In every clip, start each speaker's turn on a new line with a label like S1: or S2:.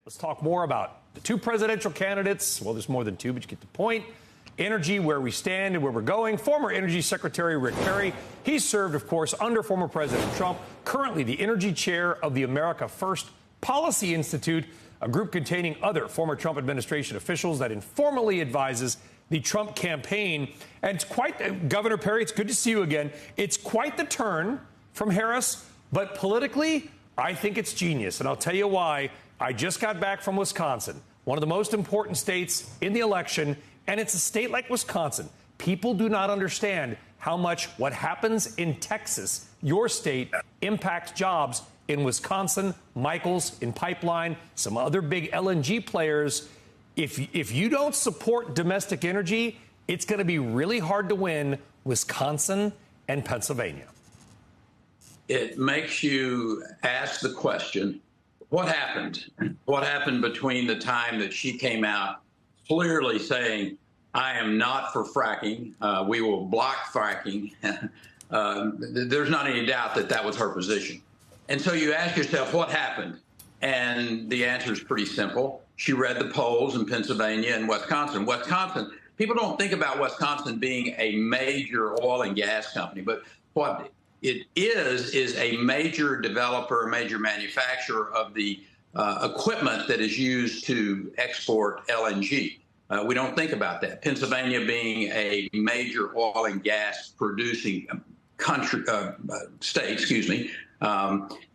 S1: Let's talk more about the two presidential candidates. Well, there's more than two, but you get the point. Energy, where we stand and where we're going. Former Energy Secretary Rick Perry, he served, of course, under former President Trump, currently the energy chair of the America First Policy Institute, a group containing other former Trump administration officials that informally advises the Trump campaign. And it's quite, Governor Perry, it's good to see you again. It's quite the turn from Harris, but politically, I think it's genius. And I'll tell you why. I just got back from Wisconsin, one of the most important states in the election, and it's a state like Wisconsin. People do not understand how much what happens in Texas, your state, impacts jobs in Wisconsin, Michaels, in Pipeline, some other big LNG players. If you don't support domestic energy, it's going to be really hard to win Wisconsin and Pennsylvania.
S2: It makes you ask the question, what happened? What happened between the time that she came out clearly saying, I am not for fracking, we will block fracking? There's not any doubt that that was her position. And so you ask yourself, what happened? And the answer is pretty simple. She read the polls in Pennsylvania and Wisconsin. People don't think about Wisconsin being a major oil and gas company, but what it is a major developer, a major manufacturer of the equipment that is used to export LNG. We don't think about that. Pennsylvania being a major oil and gas producing country, state,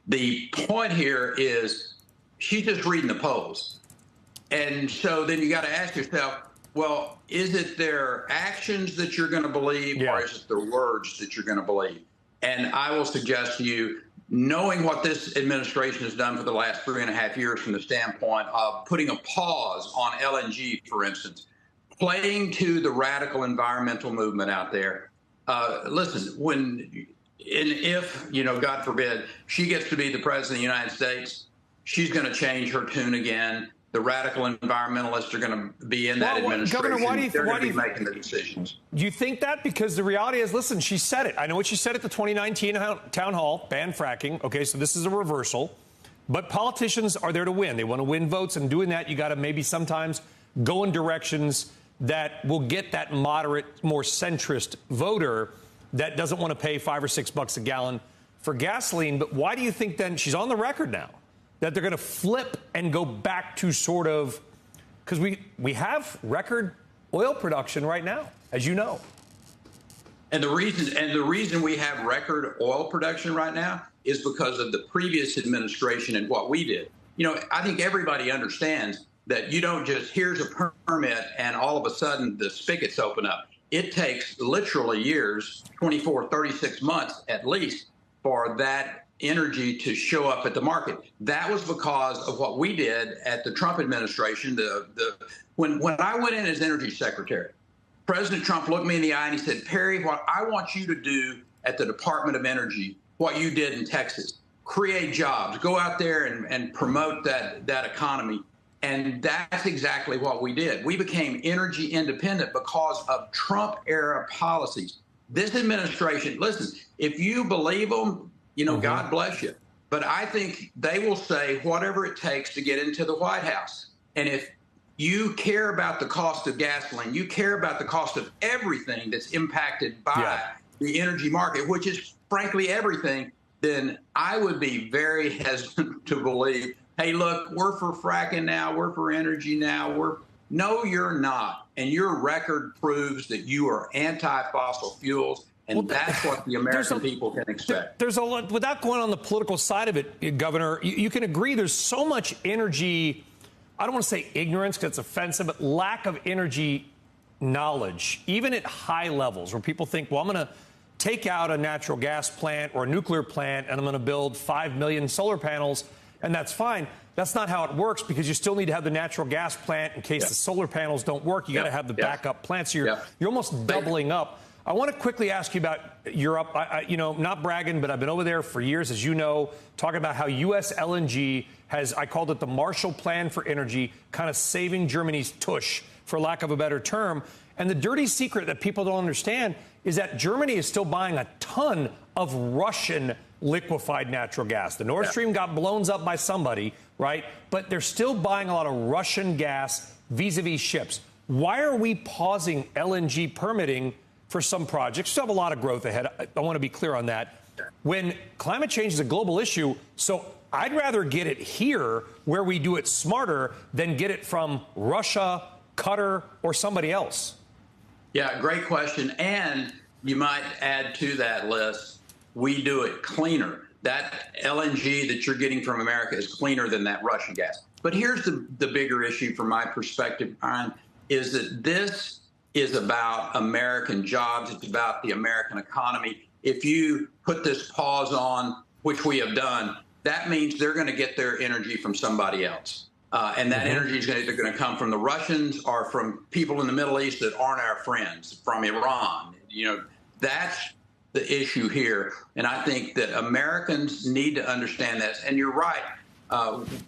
S2: the point here is she's just reading the polls. And so then you got to ask yourself, well, is it their actions that you're going to believe, or is it their words that you're going to believe? And I will suggest to you, knowing what this administration has done for the last 3.5 years from the standpoint of putting a pause on LNG, for instance, playing to the radical environmental movement out there. Listen, if, God forbid, she gets to be the president of the United States, she's going to change her tune again. The radical environmentalists are going to be in that administration.
S1: Governor, why do you
S2: be making the decisions?
S1: Do you think that? Because the reality is, listen, she said it. I know what she said at the 2019 town hall, ban fracking. Okay, so this is a reversal. But politicians are there to win. They want to win votes. And doing that, you got to maybe sometimes go in directions that will get that moderate, more centrist voter that doesn't want to pay $5 or $6 a gallon for gasoline. But why do you think then she's on the record now that they're going to flip and go back to sort of, because we have record oil production right now, as you know.
S2: And the reason we have record oil production right now is because of the previous administration and what we did. I think everybody understands that you don't just, here's a permit and all of a sudden the spigots open up. It takes literally years, 24, 36 months at least, for that energy to show up at the market. That was because of what we did at the Trump administration. When I went in as energy secretary, President Trump looked me in the eye and he said, Perry, what I want you to do at the Department of Energy, what you did in Texas, create jobs, go out there and promote that economy. And that's exactly what we did. We became energy independent because of Trump-era policies. This administration, listen, if you believe them, God bless you. But I think they will say whatever it takes to get into the White House. And if you care about the cost of gasoline, you care about the cost of everything that's impacted by the energy market, which is frankly everything, then I would be very hesitant to believe, hey, look, we're for fracking now, we're for energy now. No, you're not. And your record proves that you are anti-fossil fuels. And that's what the American people can expect.
S1: There's a lot, without going on the political side of it, Governor, you can agree there's so much energy, I don't want to say ignorance because it's offensive, but lack of energy knowledge, even at high levels where people think, well, I'm going to take out a natural gas plant or a nuclear plant and I'm going to build 5 million solar panels and that's fine. That's not how it works because you still need to have the natural gas plant in case the solar panels don't work. You got to have the backup plants. So you're almost doubling up. I want to quickly ask you about Europe. Not bragging, but I've been over there for years, as you know, talking about how U.S. LNG has, I called it the Marshall Plan for energy, kind of saving Germany's tush, for lack of a better term. And the dirty secret that people don't understand is that Germany is still buying a ton of Russian liquefied natural gas. The Nord Stream got blown up by somebody. right? But they're still buying a lot of Russian gas vis-a-vis ships. Why are we pausing LNG permitting for some projects? We still have a lot of growth ahead. I want to be clear on that. When climate change is a global issue, so I'd rather get it here where we do it smarter than get it from Russia, Qatar, or somebody else.
S2: Yeah, great question. And you might add to that list, we do it cleaner. That LNG that you're getting from America is cleaner than that Russian gas. But here's the bigger issue from my perspective, Brian, is that this is about American jobs. It's about the American economy. If you put this pause on, which we have done, that means they're going to get their energy from somebody else. And that energy is either going to come from the Russians or from people in the Middle East that aren't our friends, from Iran. You know, that's the issue here. And I think that Americans need to understand this. And you're right.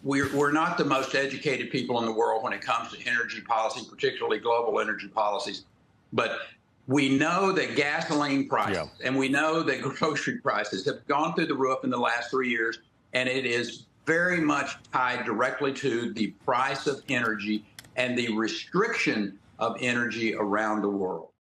S2: We're not the most educated people in the world when it comes to energy policy, particularly global energy policies. But we know that gasoline prices and we know that grocery prices have gone through the roof in the last 3 years. And it is very much tied directly to the price of energy and the restriction of energy around the world.